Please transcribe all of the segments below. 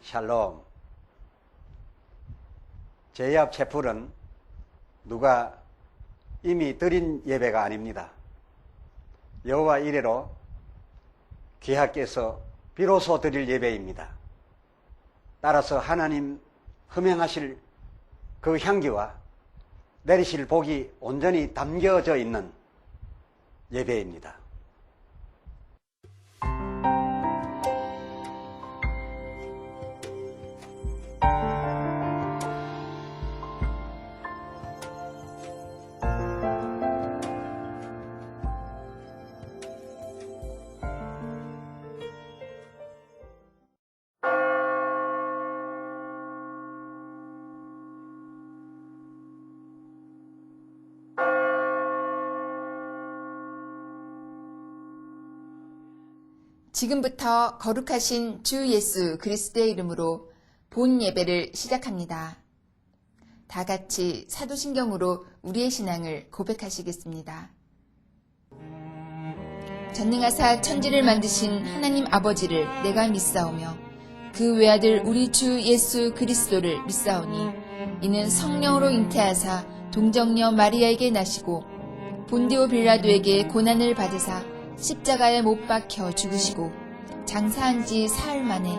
샬롬. 제압 채플은 누가 이미 드린 예배가 아닙니다. 여호와 이래로 귀하께서 비로소 드릴 예배입니다. 따라서 하나님 흠행하실 그 향기와 내리실 복이 온전히 담겨져 있는 예배입니다. 지금부터 거룩하신 주 예수 그리스도의 이름으로 본 예배를 시작합니다. 다 같이 사도신경으로 우리의 신앙을 고백하시겠습니다. 전능하사 천지를 만드신 하나님 아버지를 내가 믿사오며 그 외아들 우리 주 예수 그리스도를 믿사오니 이는 성령으로 잉태하사 동정녀 마리아에게 나시고 본디오 빌라도에게 고난을 받으사 십자가에 못 박혀 죽으시고 장사한 지 사흘 만에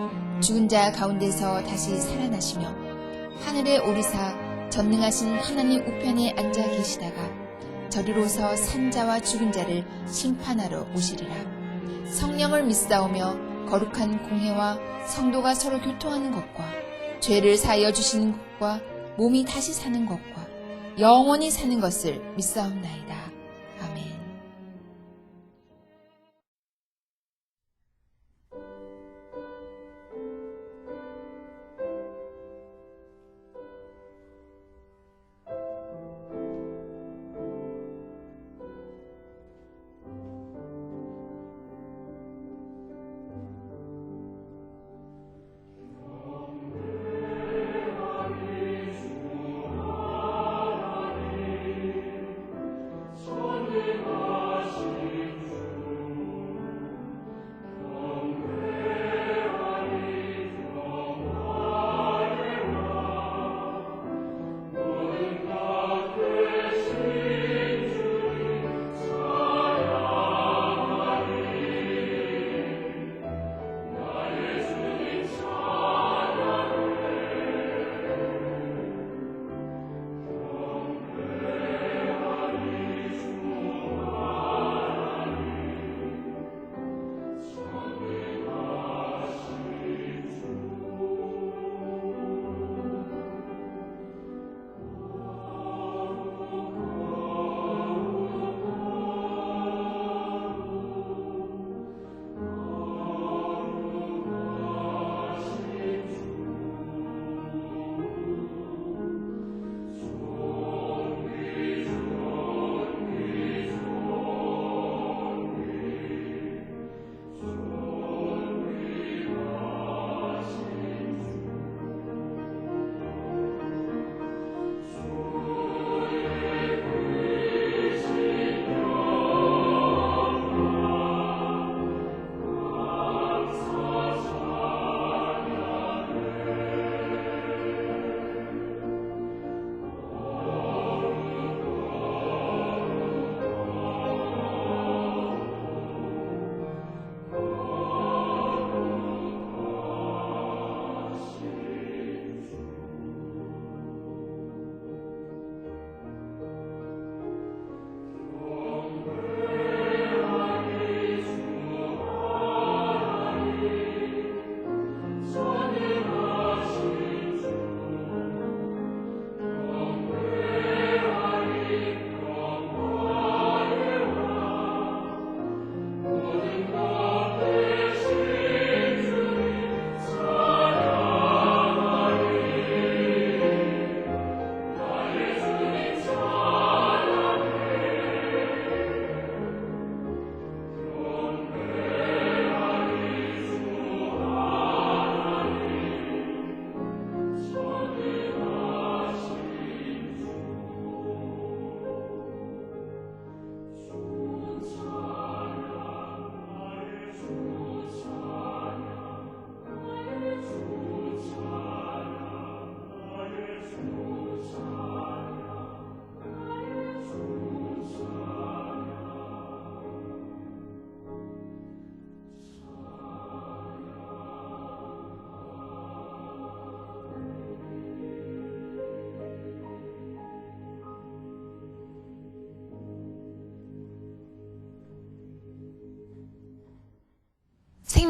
죽은 자 가운데서 다시 살아나시며 하늘에 오르사 전능하신 하나님 우편에 앉아 계시다가 저리로서 산 자와 죽은 자를 심판하러 오시리라. 성령을 믿사오며 거룩한 공회와 성도가 서로 교통하는 것과 죄를 사하여 주시는 것과 몸이 다시 사는 것과 영원히 사는 것을 믿사옵나이다. 아멘.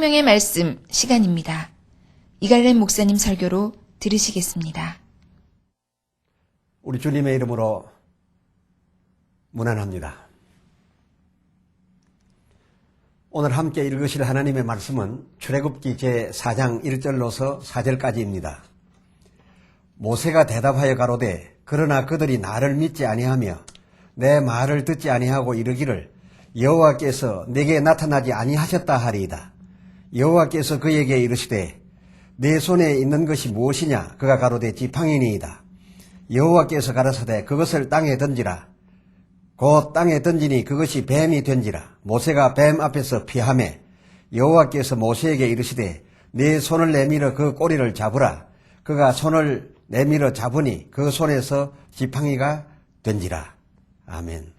생명의 말씀 시간입니다. 이갈렘 목사님 설교로 들으시겠습니다. 우리 주님의 이름으로 문안합니다. 오늘 함께 읽으실 하나님의 말씀은 출애굽기 제4장 1절로서 4절까지입니다. 모세가 대답하여 가로되 그러나 그들이 나를 믿지 아니하며 내 말을 듣지 아니하고 이르기를 여호와께서 내게 나타나지 아니하셨다 하리이다. 여호와께서 그에게 이르시되 내 손에 있는 것이 무엇이냐? 그가 가로되 지팡이니이다. 여호와께서 가라사대 그것을 땅에 던지라. 곧 땅에 던지니 그것이 뱀이 된지라. 모세가 뱀 앞에서 피하매 여호와께서 모세에게 이르시되 네 손을 내밀어 그 꼬리를 잡으라. 그가 손을 내밀어 잡으니 그 손에서 지팡이가 된지라. 아멘.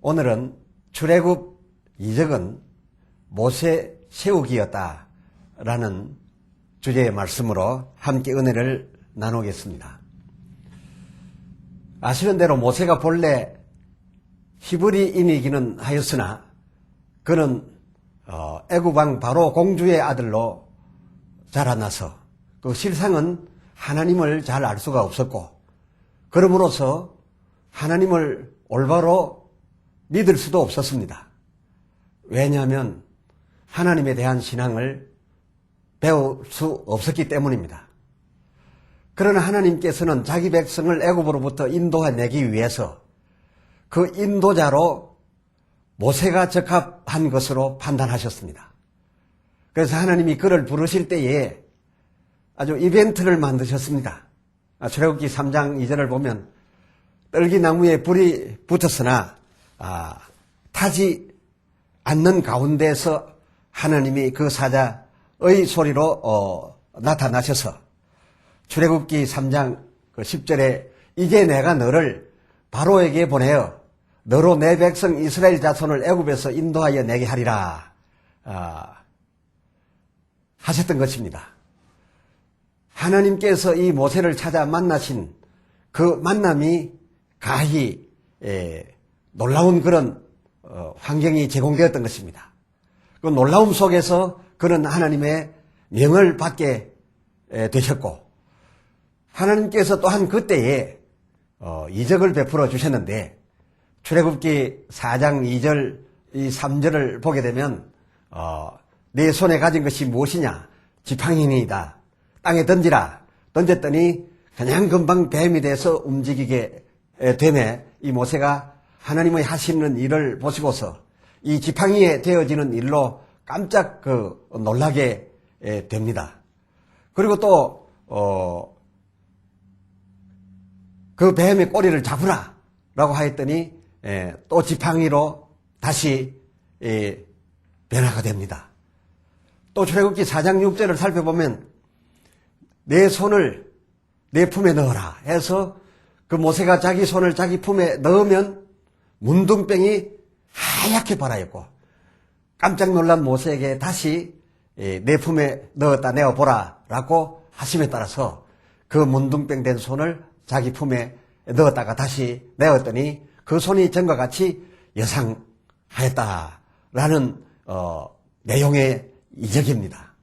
오늘은 출애굽 이적은 모세 세우기였다라는 주제의 말씀으로 함께 은혜를 나누겠습니다. 아시는 대로 모세가 본래 히브리인이기는 하였으나 그는 애굽 왕 바로 공주의 아들로 자라나서 그 실상은 하나님을 잘 알 수가 없었고 그러므로서 하나님을 올바로 믿을 수도 없었습니다. 왜냐하면 하나님에 대한 신앙을 배울 수 없었기 때문입니다. 그러나 하나님께서는 자기 백성을 애굽으로부터 인도해내기 위해서 그 인도자로 모세가 적합한 것으로 판단하셨습니다. 그래서 하나님이 그를 부르실 때에 아주 이벤트를 만드셨습니다. 출애굽기 3장 2절을 보면 떨기나무에 불이 붙었으나 타지 않는 가운데서 하나님이 그 사자의 소리로 나타나셔서 출애굽기 3장 10절에 이제 내가 너를 바로에게 보내어 너로 내 백성 이스라엘 자손을 애굽에서 인도하여 내게 하리라 하셨던 것입니다. 하나님께서 이 모세를 찾아 만나신 그 만남이 가히 놀라운 그런 환경이 제공되었던 것입니다. 그 놀라움 속에서 그는 하나님의 명을 받게 되셨고 하나님께서 또한 그때에 이적을 베풀어 주셨는데 출애굽기 4장 2절 이 3절을 보게 되면 네 손에 가진 것이 무엇이냐? 지팡이니이다. 땅에 던지라. 던졌더니 그냥 금방 뱀이 돼서 움직이게 되매 이 모세가 하나님의 하시는 일을 보시고서 이 지팡이에 되어지는 일로 깜짝 놀라게 됩니다. 그리고 또 그 뱀의 꼬리를 잡으라 라고 하였더니 또 지팡이로 다시 변화가 됩니다. 또 출애굽기 4장 6절을 살펴보면 내 손을 내 품에 넣어라 해서 그 모세가 자기 손을 자기 품에 넣으면 문둥병이 하얗게 발하였고 깜짝 놀란 모세에게 다시 내 품에 넣었다 내어보라 라고 하심에 따라서 그 문둥병 된 손을 자기 품에 넣었다가 다시 내었더니 그 손이 전과 같이 여상하였다라는 내용의 이적입니다.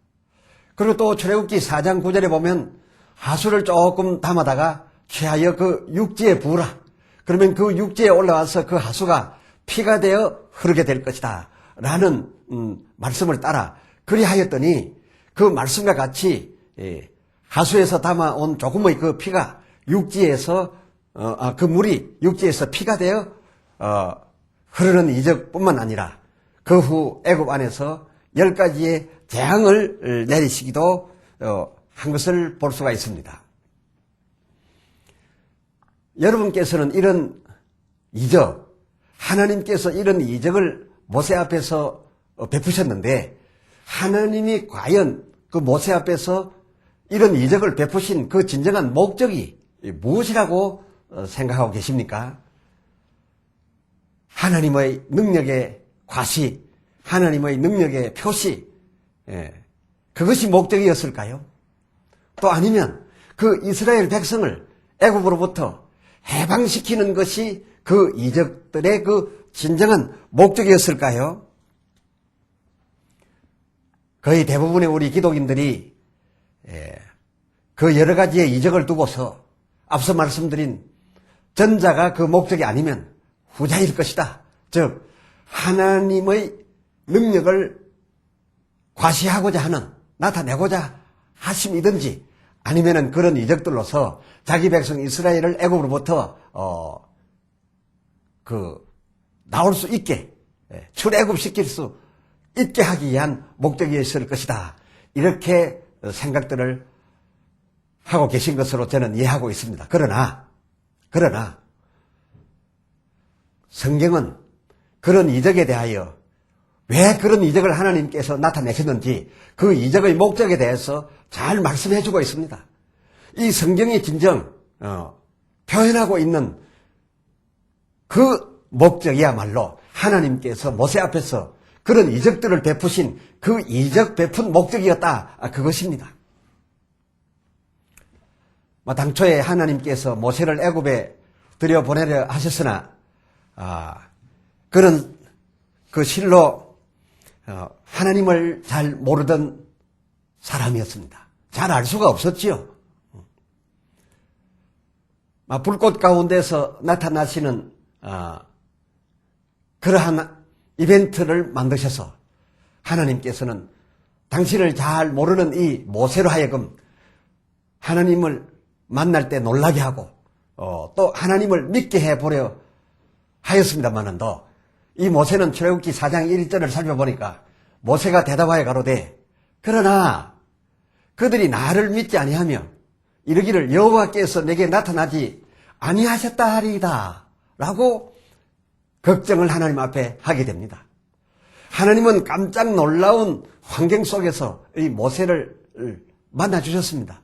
그리고 또 출애굽기 4장 9절에 보면 하수를 조금 담아다가 취하여 그 육지에 부으라. 그러면 그 육지에 올라와서 그 하수가 피가 되어 흐르게 될 것이다 라는 말씀을 따라 그리하였더니 그 말씀과 같이 하수에서 담아온 조금의 그 피가 육지에서 그 물이 육지에서 피가 되어 흐르는 이적뿐만 아니라 그 후 애굽 안에서 10가지의 재앙을 내리시기도 한 것을 볼 수가 있습니다. 여러분께서는 이런 이적, 하나님께서 이런 이적을 모세 앞에서 베푸셨는데 하나님이 과연 그 모세 앞에서 이런 이적을 베푸신 그 진정한 목적이 무엇이라고 생각하고 계십니까? 하나님의 능력의 과시, 하나님의 능력의 표시, 그것이 목적이었을까요? 또 아니면 그 이스라엘 백성을 애굽으로부터 해방시키는 것이 그 이적들의 그 진정한 목적이었을까요? 거의 대부분의 우리 기독인들이 그 여러 가지의 이적을 두고서 앞서 말씀드린 전자가 그 목적이 아니면 후자일 것이다. 즉 하나님의 능력을 과시하고자 하는, 나타내고자 하심이든지 아니면은 그런 이적들로서 자기 백성 이스라엘을 애굽으로부터 나올 수 있게, 출애굽시킬 수 있게 하기 위한 목적이었을 것이다. 이렇게 생각들을 하고 계신 것으로 저는 이해하고 있습니다. 그러나 성경은 그런 이적에 대하여 왜 그런 이적을 하나님께서 나타내셨는지 그 이적의 목적에 대해서 잘 말씀해 주고 있습니다. 이 성경이 진정 표현하고 있는 그 목적이야말로 하나님께서 모세 앞에서 그런 이적들을 베푸신 그 이적 베푼 목적이었다. 그것입니다. 당초에 하나님께서 모세를 애굽에 들여보내려 하셨으나 그는 그 실로 하나님을 잘 모르던 사람이었습니다. 잘 알 수가 없었지요. 불꽃 가운데서 나타나시는 그러한 이벤트를 만드셔서 하나님께서는 당신을 잘 모르는 이 모세로 하여금 하나님을 만날 때 놀라게 하고 또 하나님을 믿게 해보려 하였습니다만은도 이 모세는 출애굽기 4장 1절을 살펴보니까 모세가 대답하여 가로되 그러나 그들이 나를 믿지 아니하며 이르기를 여호와께서 내게 나타나지 아니하셨다 하리이다 라고 걱정을 하나님 앞에 하게 됩니다. 하나님은 깜짝 놀라운 환경 속에서 이 모세를 만나 주셨습니다.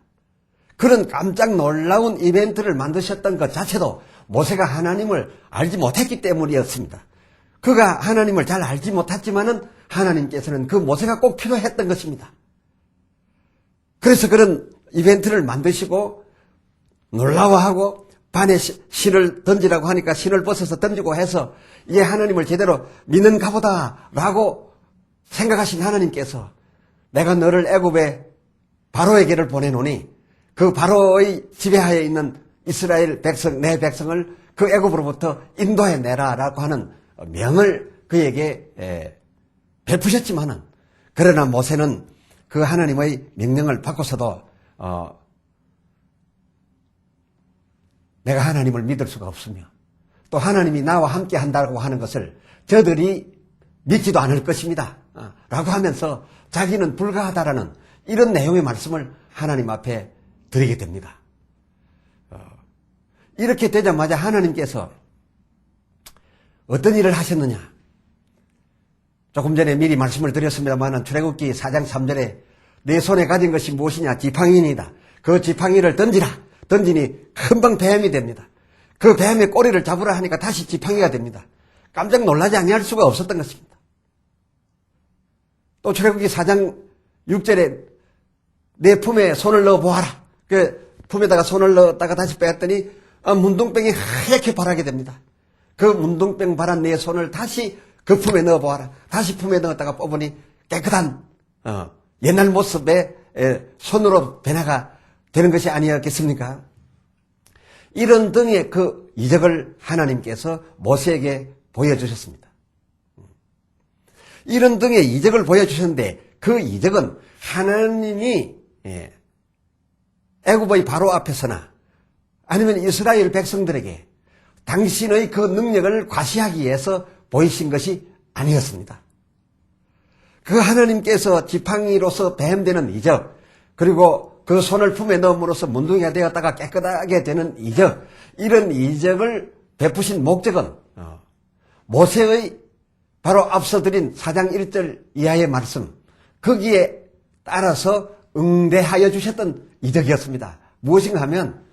그런 깜짝 놀라운 이벤트를 만드셨던 것 자체도 모세가 하나님을 알지 못했기 때문이었습니다. 그가 하나님을 잘 알지 못했지만은 하나님께서는 그 모세가 꼭 필요했던 것입니다. 그래서 그런 이벤트를 만드시고 놀라워하고 반에 신을 던지라고 하니까 신을 벗어서 던지고 해서 이게 하나님을 제대로 믿는가 보다라고 생각하신 하나님께서 내가 너를 애굽에 바로에게를 보내노니 그 바로의 지배하에 있는 이스라엘 백성, 내 백성을 그 애굽으로부터 인도해내라라고 하는 명을 그에게 베푸셨지만은 그러나 모세는 그 하나님의 명령을 받고서도 내가 하나님을 믿을 수가 없으며 또 하나님이 나와 함께 한다고 하는 것을 저들이 믿지도 않을 것입니다. 라고 하면서 자기는 불가하다라는 이런 내용의 말씀을 하나님 앞에 드리게 됩니다. 이렇게 되자마자 하나님께서 어떤 일을 하셨느냐. 조금 전에 미리 말씀을 드렸습니다만 출애굽기 4장 3절에 내 손에 가진 것이 무엇이냐. 지팡이니이다. 그 지팡이를 던지라. 던지니 금방 뱀이 됩니다. 그 뱀의 꼬리를 잡으라 하니까 다시 지팡이가 됩니다. 깜짝 놀라지 아니할 수가 없었던 것입니다. 또 출애굽기 4장 6절에 내 품에 손을 넣어 보아라. 그 품에다가 손을 넣었다가 다시 빼었더니 문둥병이 하얗게 바라게 됩니다. 그 문둥병 바란 내 손을 다시 그 품에 넣어 보아라. 다시 품에 넣었다가 뽑으니 깨끗한 옛날 모습의 손으로 변화가 되는 것이 아니었겠습니까? 이런 등의 그 이적을 하나님께서 모세에게 보여주셨습니다. 이런 등의 이적을 보여주셨는데 그 이적은 하나님이 애굽의 바로 앞에서나 아니면 이스라엘 백성들에게 당신의 그 능력을 과시하기 위해서 보이신 것이 아니었습니다. 그 하나님께서 지팡이로서 뱀되는 이적, 그리고 그 손을 품에 넣음으로써 문둥이가 되었다가 깨끗하게 되는 이적, 이런 이적을 베푸신 목적은 모세의 바로 앞서 드린 4장 1절 이하의 말씀, 거기에 따라서 응대하여 주셨던 이적이었습니다. 무엇인가 하면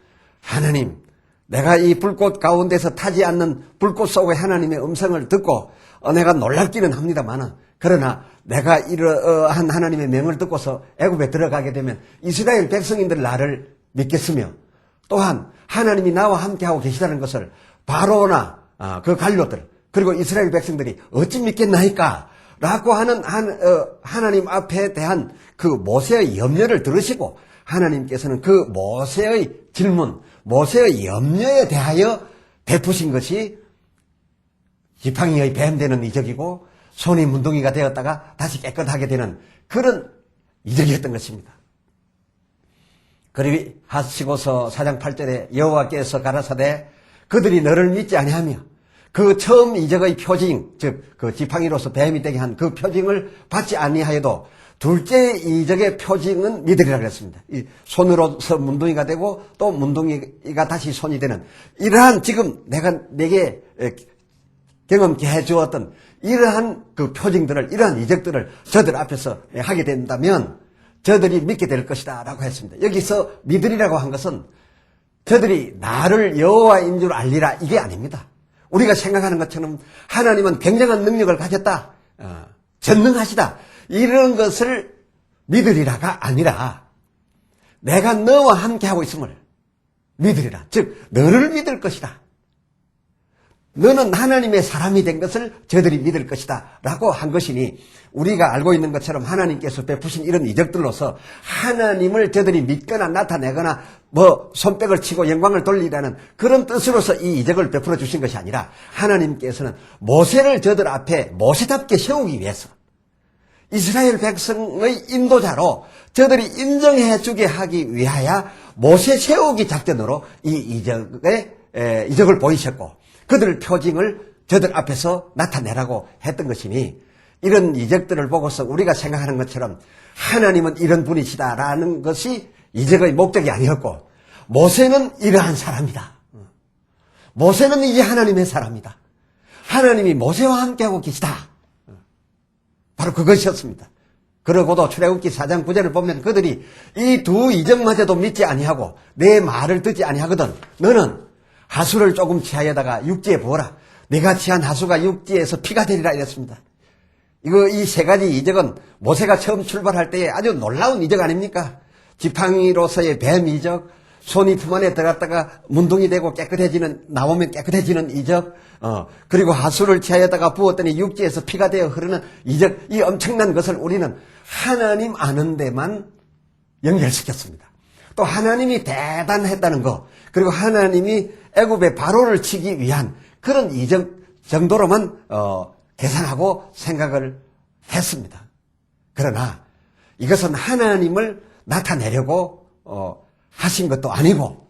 하나님, 내가 이 불꽃 가운데서 타지 않는 불꽃 속의 하나님의 음성을 듣고 내가 놀랍기는 합니다만 그러나 내가 이러한 하나님의 명을 듣고서 애굽에 들어가게 되면 이스라엘 백성인들 나를 믿겠으며 또한 하나님이 나와 함께하고 계시다는 것을 바로나 그 관료들 그리고 이스라엘 백성들이 어찌 믿겠나이까? 라고 하는 하나님 앞에 대한 그 모세의 염려를 들으시고 하나님께서는 그 모세의 질문, 모세의 염려에 대하여 베푸신 것이 지팡이의 뱀 되는 이적이고 손이 문둥이가 되었다가 다시 깨끗하게 되는 그런 이적이었던 것입니다. 그리고 하시고서 4장 8절에 여호와께서 가라사대 그들이 너를 믿지 아니하며 그 처음 이적의 표징, 즉 그 지팡이로서 뱀이 되게 한 그 표징을 받지 아니하여도 둘째 이적의 표징은 믿으리라 그랬습니다. 이 손으로서 문둥이가 되고 또 문둥이가 다시 손이 되는 이러한 지금 내게 경험케 해주었던 이러한 그 표징들을, 이러한 이적들을 저들 앞에서 하게 된다면 저들이 믿게 될 것이다 라고 했습니다. 여기서 믿으리라고 한 것은 저들이 나를 여호와인 줄 알리라 이게 아닙니다. 우리가 생각하는 것처럼 하나님은 굉장한 능력을 가졌다, 전능하시다 이런 것을 믿으리라가 아니라 내가 너와 함께하고 있음을 믿으리라. 즉 너를 믿을 것이다. 너는 하나님의 사람이 된 것을 저들이 믿을 것이다 라고 한 것이니 우리가 알고 있는 것처럼 하나님께서 베푸신 이런 이적들로서 하나님을 저들이 믿거나 나타내거나 손뼉을 치고 영광을 돌리라는 그런 뜻으로서 이 이적을 베풀어 주신 것이 아니라 하나님께서는 모세를 저들 앞에 모세답게 세우기 위해서 이스라엘 백성의 인도자로 저들이 인정해 주게 하기 위하여 모세 세우기 작전으로 이 이적을 보이셨고 그들 표징을 저들 앞에서 나타내라고 했던 것이니 이런 이적들을 보고서 우리가 생각하는 것처럼 하나님은 이런 분이시다라는 것이 이적의 목적이 아니었고 모세는 이러한 사람이다. 모세는 이제 하나님의 사람이다. 하나님이 모세와 함께하고 계시다. 바로 그것이었습니다. 그러고도 출애굽기 4장 9절을 보면 그들이 이 두 이적마저도 믿지 아니하고 내 말을 듣지 아니하거든 너는 하수를 조금 취하여다가 육지에 부어라. 내가 취한 하수가 육지에서 피가 되리라 이랬습니다. 이 세 가지 이적은 모세가 처음 출발할 때에 아주 놀라운 이적 아닙니까? 지팡이로서의 뱀 이적, 손이 품 안에 들어갔다가 문둥이 되고 나오면 깨끗해지는 이적, 그리고 하수를 취하여다가 부었더니 육지에서 피가 되어 흐르는 이적, 이 엄청난 것을 우리는 하나님 아는 데만 연결시켰습니다. 또 하나님이 대단했다는 것, 그리고 하나님이 애굽의 바로를 치기 위한 그런 이적 정도로만 계산하고 생각을 했습니다. 그러나 이것은 하나님을 나타내려고 하신 것도 아니고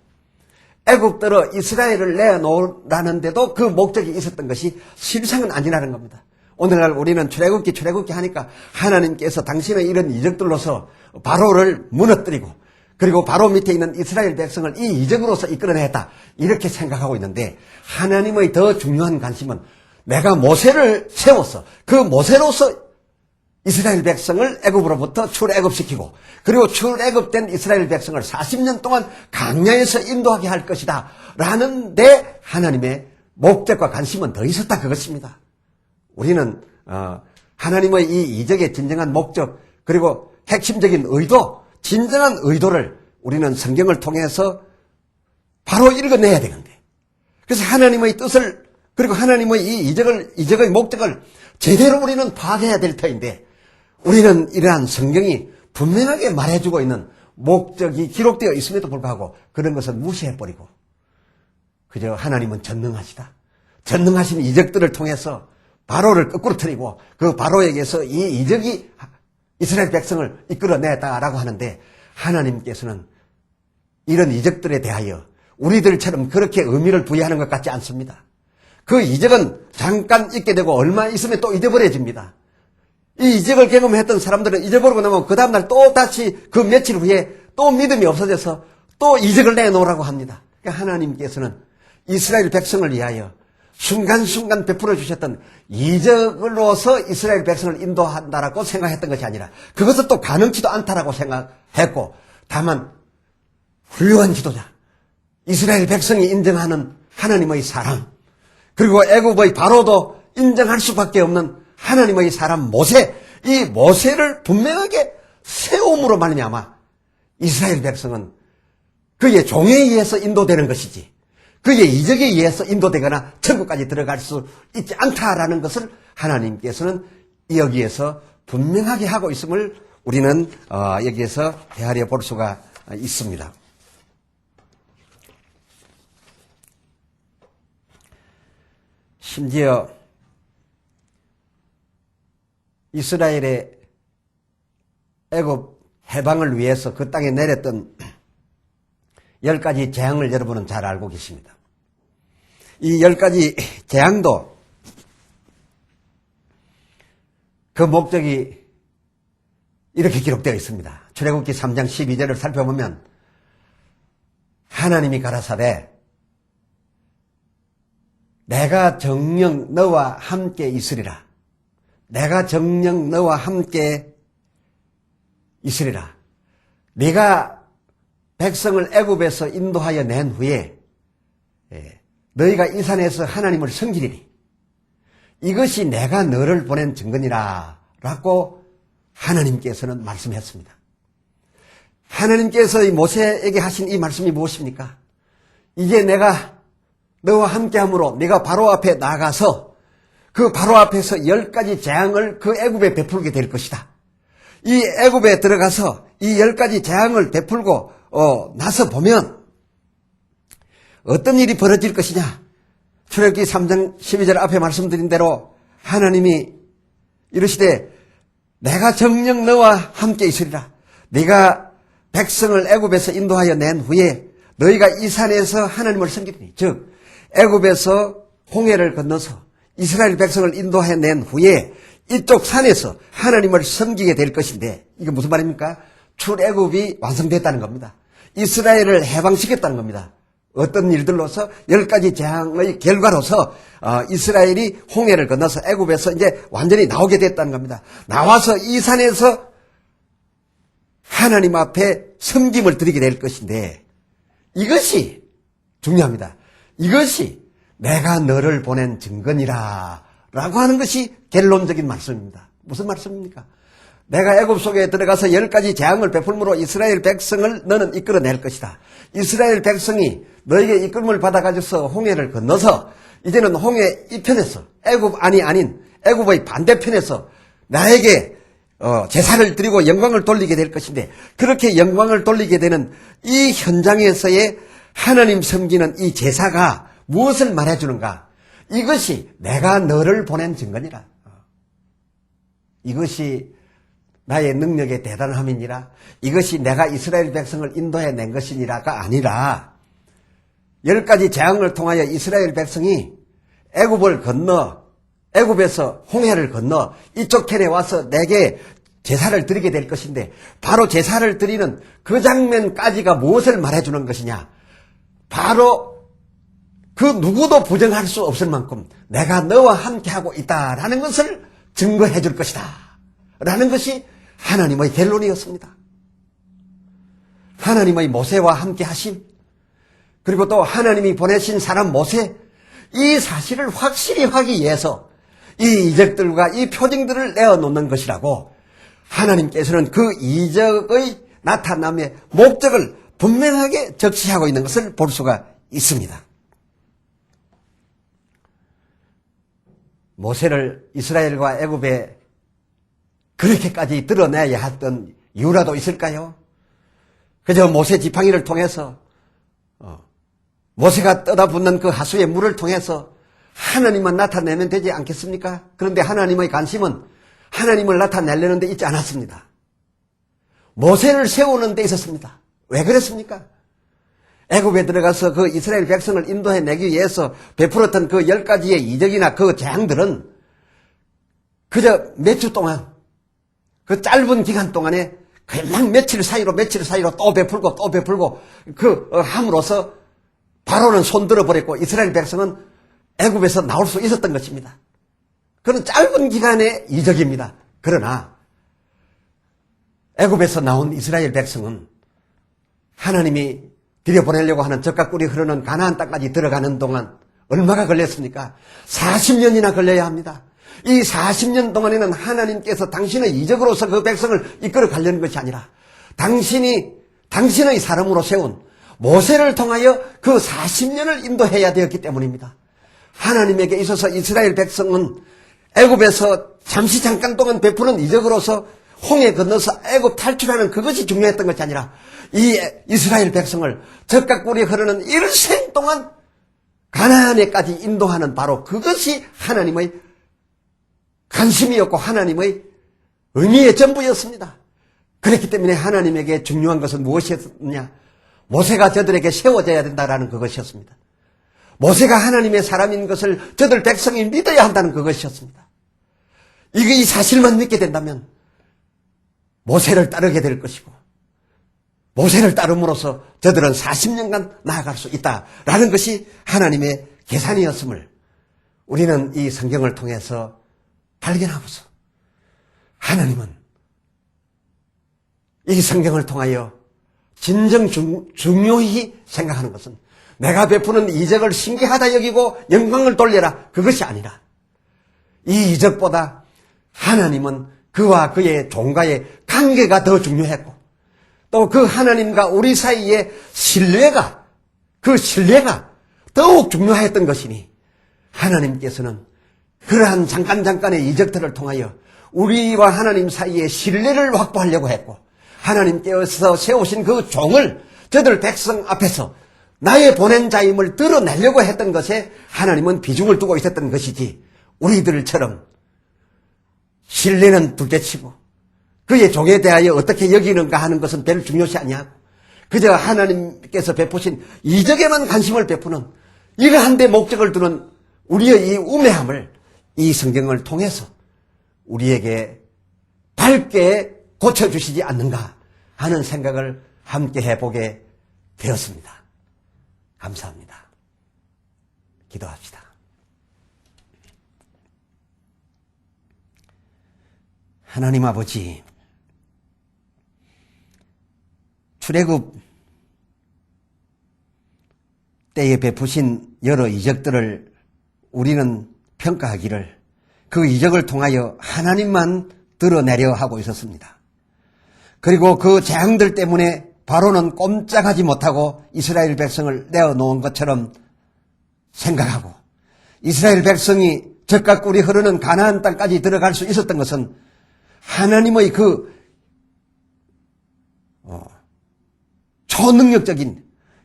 애굽들어 이스라엘을 내어놓으라는데도 그 목적이 있었던 것이 실상은 아니라는 겁니다. 오늘날 우리는 출애굽기 하니까 하나님께서 당신의 이런 이적들로서 바로를 무너뜨리고 그리고 바로 밑에 있는 이스라엘 백성을 이 이적으로서 이끌어냈다 이렇게 생각하고 있는데 하나님의 더 중요한 관심은 내가 모세를 세워서 그 모세로서 이스라엘 백성을 애굽으로부터 출애굽시키고 그리고 출애굽된 이스라엘 백성을 40년 동안 광야에서 인도하게 할 것이다 라는 데 하나님의 목적과 관심은 더 있었다 그것입니다. 우리는 하나님의 이 이적의 진정한 목적 그리고 핵심적인 의도 진정한 의도를 우리는 성경을 통해서 바로 읽어내야 되는데 그래서 하나님의 뜻을 그리고 하나님의 이 이적의 목적을 제대로 우리는 파악해야 될 터인데 우리는 이러한 성경이 분명하게 말해주고 있는 목적이 기록되어 있음에도 불구하고 그런 것을 무시해버리고 그저 하나님은 전능하시다. 전능하신 이적들을 통해서 바로를 거꾸로 틀리고 그 바로에게서 이 이적이 이스라엘 백성을 이끌어냈다라고 하는데 하나님께서는 이런 이적들에 대하여 우리들처럼 그렇게 의미를 부여하는 것 같지 않습니다. 그 이적은 잠깐 있게 되고 얼마 있으면 또 잊어버려집니다. 이 이적을 경험했던 사람들은 잊어버리고 나면 그 다음날 또 다시 그 며칠 후에 또 믿음이 없어져서 또 이적을 내놓으라고 합니다. 그러니까 하나님께서는 이스라엘 백성을 위하여 순간순간 베풀어 주셨던 이적으로서 이스라엘 백성을 인도한다라고 생각했던 것이 아니라 그것은 또 가능치도 않다라고 생각했고 다만 훌륭한 지도자 이스라엘 백성이 인정하는 하나님의 사람 그리고 애굽의 바로도 인정할 수밖에 없는 하나님의 사람 모세 이 모세를 분명하게 세움으로 말미암아 이스라엘 백성은 그의 종에 의해서 인도되는 것이지 그의 이적에 의해서 인도되거나 천국까지 들어갈 수 있지 않다라는 것을 하나님께서는 여기에서 분명하게 하고 있음을 우리는 여기에서 헤아려 볼 수가 있습니다. 심지어 이스라엘의 애굽 해방을 위해서 그 땅에 내렸던 10가지 재앙을 여러분은 잘 알고 계십니다. 이 10가지 재앙도 그 목적이 이렇게 기록되어 있습니다. 출애굽기 3장 12절을 살펴보면 하나님이 가라사대 내가 정녕 너와 함께 있으리라. 내가 정녕 너와 함께 있으리라. 네가 백성을 애굽에서 인도하여 낸 후에 너희가 이 산에서 하나님을 섬기리니 이것이 내가 너를 보낸 증거니라 라고 하나님께서는 말씀했습니다. 하나님께서 모세에게 하신 이 말씀이 무엇입니까? 이제 내가 너와 함께함으로 네가 바로 앞에 나가서 그 바로 앞에서 10가지 재앙을 그 애굽에 베풀게 될 것이다. 이 애굽에 들어가서 이 10가지 재앙을 베풀고 나서 보면 어떤 일이 벌어질 것이냐. 출애굽기 3장 12절 앞에 말씀드린 대로 하나님이 이르시되 내가 정녕 너와 함께 있으리라. 네가 백성을 애굽에서 인도하여 낸 후에 너희가 이 산에서 하나님을 섬기리니 즉 애굽에서 홍해를 건너서 이스라엘 백성을 인도하여 낸 후에 이쪽 산에서 하나님을 섬기게 될 것인데 이게 무슨 말입니까? 출애굽이 완성됐다는 겁니다. 이스라엘을 해방시켰다는 겁니다. 어떤 일들로서 10가지 재앙의 결과로서 이스라엘이 홍해를 건너서 애굽에서 이제 완전히 나오게 됐다는 겁니다. 나와서 이 산에서 하나님 앞에 섬김을 드리게 될 것인데 이것이 중요합니다. 이것이 내가 너를 보낸 증거니라 라고 하는 것이 결론적인 말씀입니다. 무슨 말씀입니까? 내가 애굽 속에 들어가서 10가지 재앙을 베풀므로 이스라엘 백성을 너는 이끌어낼 것이다. 이스라엘 백성이 너에게 이끌음을 받아가지고서 홍해를 건너서 이제는 홍해 이편에서 애굽안이 아닌 애굽의 반대편에서 나에게 제사를 드리고 영광을 돌리게 될 것인데 그렇게 영광을 돌리게 되는 이 현장에서의 하나님 섬기는 이 제사가 무엇을 말해주는가? 이것이 내가 너를 보낸 증거니라. 이것이 나의 능력의 대단함이니라. 이것이 내가 이스라엘 백성을 인도해낸 것이니라가 아니라 10가지 재앙을 통하여 이스라엘 백성이 애굽을 건너 애굽에서 홍해를 건너 이쪽 편에 와서 내게 제사를 드리게 될 것인데 바로 제사를 드리는 그 장면까지가 무엇을 말해주는 것이냐. 바로 그 누구도 부정할 수 없을 만큼 내가 너와 함께하고 있다라는 것을 증거해 줄 것이다 라는 것이 하나님의 결론이었습니다. 하나님의 모세와 함께 하심 그리고 또 하나님이 보내신 사람 모세 이 사실을 확실히 하기 위해서 이 이적들과 이 표징들을 내어놓는 것이라고 하나님께서는 그 이적의 나타남의 목적을 분명하게 적시하고 있는 것을 볼 수가 있습니다. 모세를 이스라엘과 애굽에 그렇게까지 드러내야 했던 이유라도 있을까요? 그저 모세 지팡이를 통해서 모세가 떠다 붓는 그 하수의 물을 통해서 하나님만 나타내면 되지 않겠습니까? 그런데 하나님의 관심은 하나님을 나타내려는 데 있지 않았습니다. 모세를 세우는 데 있었습니다. 왜 그랬습니까? 애굽에 들어가서 그 이스라엘 백성을 인도해내기 위해서 베풀었던 그 10가지의 이적이나 그 재앙들은 그저 몇 주 동안 그 짧은 기간 동안에 그냥 며칠 사이로 또 베풀고 함으로써 바로는 손들어 버렸고 이스라엘 백성은 애굽에서 나올 수 있었던 것입니다. 그런 짧은 기간의 이적입니다. 그러나 애굽에서 나온 이스라엘 백성은 하나님이 들여보내려고 하는 젖과 꿀이 흐르는 가나안 땅까지 들어가는 동안 얼마가 걸렸습니까? 40년이나 걸려야 합니다. 이 40년 동안에는 하나님께서 당신의 이적으로서 그 백성을 이끌어 가려는 것이 아니라 당신의 사람으로 세운 모세를 통하여 그 40년을 인도해야 되었기 때문입니다. 하나님에게 있어서 이스라엘 백성은 애굽에서 잠시 잠깐 동안 베푸는 이적으로서 홍해 건너서 애굽 탈출하는 그것이 중요했던 것이 아니라 이 이스라엘 백성을 적과 꿀이 흐르는 일생 동안 가나안에까지 인도하는 바로 그것이 하나님의 관심이었고 하나님의 의미의 전부였습니다. 그렇기 때문에 하나님에게 중요한 것은 무엇이었느냐? 모세가 저들에게 세워져야 된다라는 그것이었습니다. 모세가 하나님의 사람인 것을 저들 백성이 믿어야 한다는 그것이었습니다. 이 사실만 믿게 된다면 모세를 따르게 될 것이고 모세를 따름으로써 저들은 40년간 나아갈 수 있다라는 것이 하나님의 계산이었음을 우리는 이 성경을 통해서 발견하고서 하나님은 이 성경을 통하여 진정 중요히 생각하는 것은 내가 베푸는 이적을 신기하다 여기고 영광을 돌려라 그것이 아니라 이 이적보다 하나님은 그와 그의 종과의 관계가 더 중요했고 또 그 하나님과 우리 사이의 신뢰가 더욱 중요했던 것이니 하나님께서는 그러한 잠깐의 이적들을 통하여 우리와 하나님 사이의 신뢰를 확보하려고 했고 하나님께서 세우신 그 종을 저들 백성 앞에서 나의 보낸 자임을 드러내려고 했던 것에 하나님은 비중을 두고 있었던 것이지 우리들처럼 신뢰는 둘째치고 그의 종에 대하여 어떻게 여기는가 하는 것은 별 중요시 아니하고 그저 하나님께서 베푸신 이적에만 관심을 베푸는 이러한 데 목적을 두는 우리의 이 우매함을 이 성경을 통해서 우리에게 밝게 고쳐주시지 않는가 하는 생각을 함께 해보게 되었습니다. 감사합니다. 기도합시다. 하나님 아버지, 출애굽 때에 베푸신 여러 이적들을 우리는 평가하기를 그 이적을 통하여 하나님만 드러내려 하고 있었습니다. 그리고 그 재앙들 때문에 바로는 꼼짝하지 못하고 이스라엘 백성을 내어놓은 것처럼 생각하고 이스라엘 백성이 젖과 꿀이 흐르는 가나안 땅까지 들어갈 수 있었던 것은 하나님의 그 초능력적인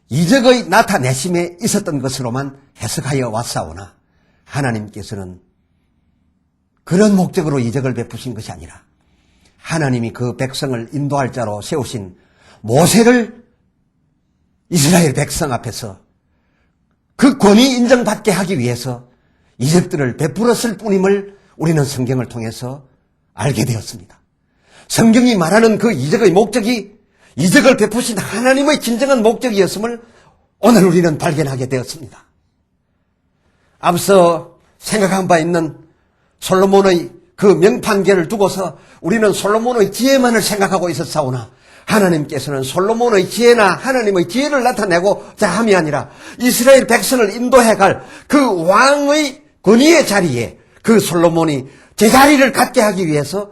이적의 나타내심에 있었던 것으로만 해석하여 왔사오나 하나님께서는 그런 목적으로 이적을 베푸신 것이 아니라 하나님이 그 백성을 인도할 자로 세우신 모세를 이스라엘 백성 앞에서 그 권위 인정받게 하기 위해서 이적들을 베풀었을 뿐임을 우리는 성경을 통해서 알게 되었습니다. 성경이 말하는 그 이적의 목적이 이적을 베푸신 하나님의 진정한 목적이었음을 오늘 우리는 발견하게 되었습니다. 앞서 생각한 바 있는 솔로몬의 그 명판계를 두고서 우리는 솔로몬의 지혜만을 생각하고 있었사오나 하나님께서는 솔로몬의 지혜나 하나님의 지혜를 나타내고자 함이 아니라 이스라엘 백성을 인도해갈 그 왕의 권위의 자리에 그 솔로몬이 제자리를 갖게 하기 위해서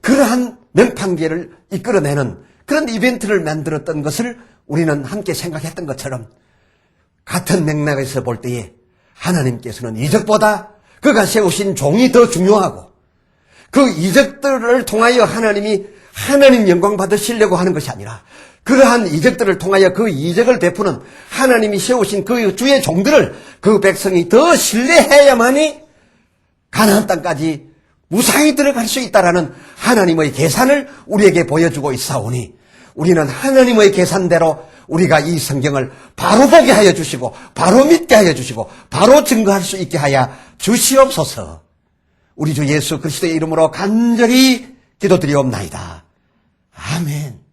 그러한 명판계를 이끌어내는 그런 이벤트를 만들었던 것을 우리는 함께 생각했던 것처럼 같은 맥락에서 볼 때에 하나님께서는 이적보다 그가 세우신 종이 더 중요하고 그 이적들을 통하여 하나님이 하나님 영광 받으시려고 하는 것이 아니라 그러한 이적들을 통하여 그 이적을 베푸는 하나님이 세우신 그 주의 종들을 그 백성이 더 신뢰해야만이 가나안 땅까지 무사히 들어갈 수 있다라는 하나님의 계산을 우리에게 보여주고 있사오니 우리는 하나님의 계산대로 우리가 이 성경을 바로 보게 하여 주시고 바로 믿게 하여 주시고 바로 증거할 수 있게 하여 주시옵소서. 우리 주 예수 그리스도의 이름으로 간절히 기도드리옵나이다. 아멘.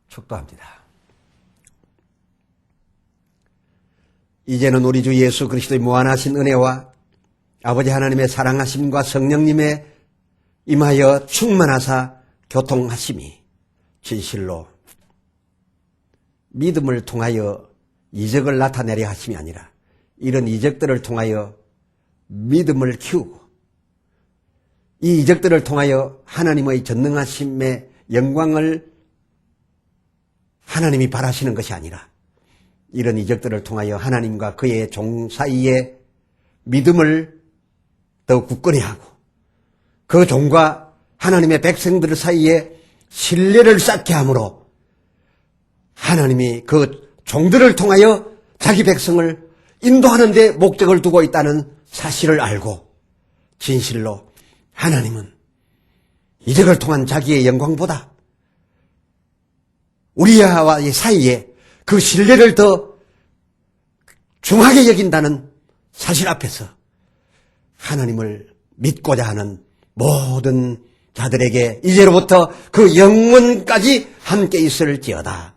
축도합니다. 이제는 우리 주 예수 그리스도의 무한하신 은혜와 아버지 하나님의 사랑하심과 성령님의 임하여 충만하사 교통하심이 진실로 믿음을 통하여 이적을 나타내려 하심이 아니라 이런 이적들을 통하여 믿음을 키우고 이 이적들을 통하여 하나님의 전능하심의 영광을 하나님이 바라시는 것이 아니라 이런 이적들을 통하여 하나님과 그의 종 사이에 믿음을 더 굳건히 하고 그 종과 하나님의 백성들 사이에 신뢰를 쌓게 함으로 하나님이 그 종들을 통하여 자기 백성을 인도하는 데 목적을 두고 있다는 사실을 알고 진실로 하나님은 이적을 통한 자기의 영광보다 우리와의 사이에 그 신뢰를 더 중하게 여긴다는 사실 앞에서 하나님을 믿고자 하는 모든 자들에게 이제로부터 그 영원까지 함께 있을지어다.